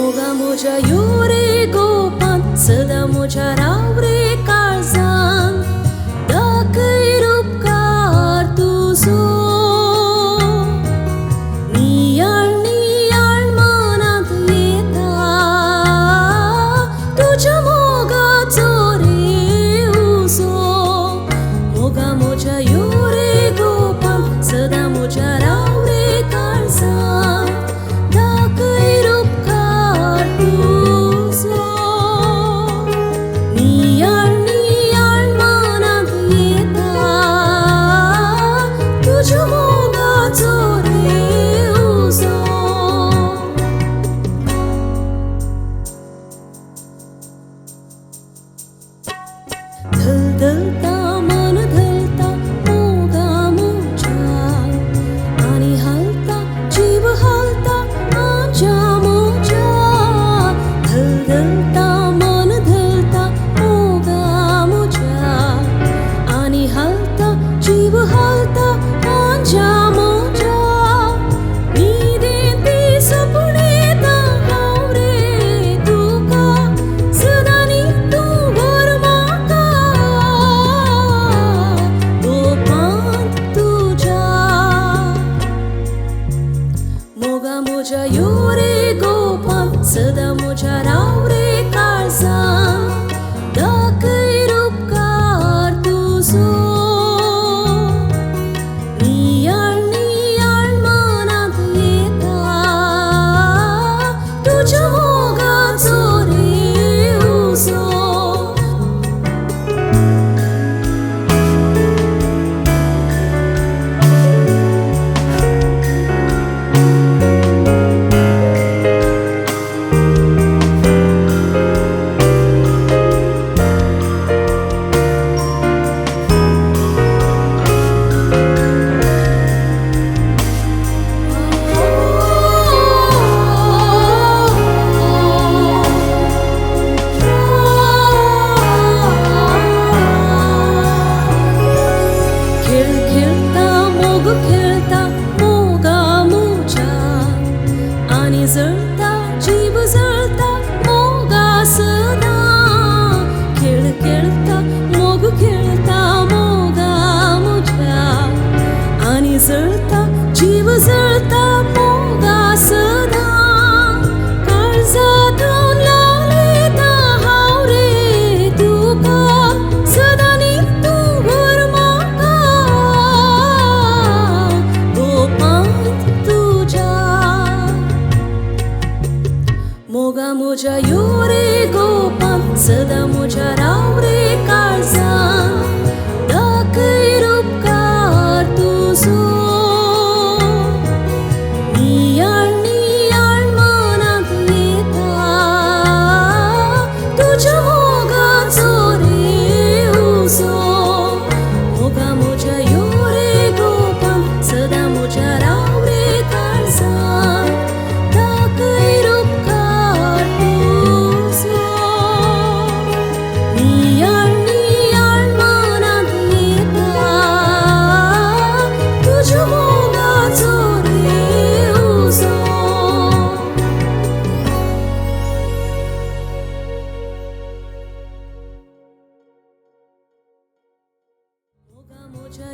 मोगा मोजा योरे गोपान सदा मोजा राव रे काळजान दाखय रूपकार तुझो नियाळ नियाळ मनात येता तुझ्या मोगाचो रे उजो मोगा मोजा योरे गोपान सदा मोजा राव रे काळजान दाखय रूपकार तुझो नियाळ नियाळ मनात येता तुझ्या मोगाचो रे उजो धलधलता मन धलता मोगा मोजा आणि हालता जीव हालता माझ्या मोजा धलधलता मन धलता मोगा मोजा आणि हालता जीव हालता माझ्या मोजा मी देते सपने दाखव रे तुका सदानी तू वर माका गोपान तुझ्या मोगा मोजा योरे गोपान सदा मोजा राव रे काळजान दाखय रूपकार तुझो नियाळ नियाळ मनात येता तुझ्या मोगाचो रे उजो खेळ खेळता मोग खेळता मोगा मोजा आणि जळता जीव जळता मोगा सदा खेळ खेळता मोग खेळता मोगा मोजा आणि जळता जीव जळता मोगा सदा काळजातून लावलेता हाव रे तुका सदानी तू वर माका गोपान तुझ्या मोगा मोजा योरे गोपान सदा मोजा राव रे काळजान दाखय रूपकार तुझो नियाळ नियाळ मनात येता तुझ्या मोगाचो रे उजो मोगा मोजा योरे गोपान सदा मोजा राव रे काळजान दाखय रूपकार तुझो नियाळ नियाळ मनात येता तुझ्या मोगाचो रे उजो मोगा मोजा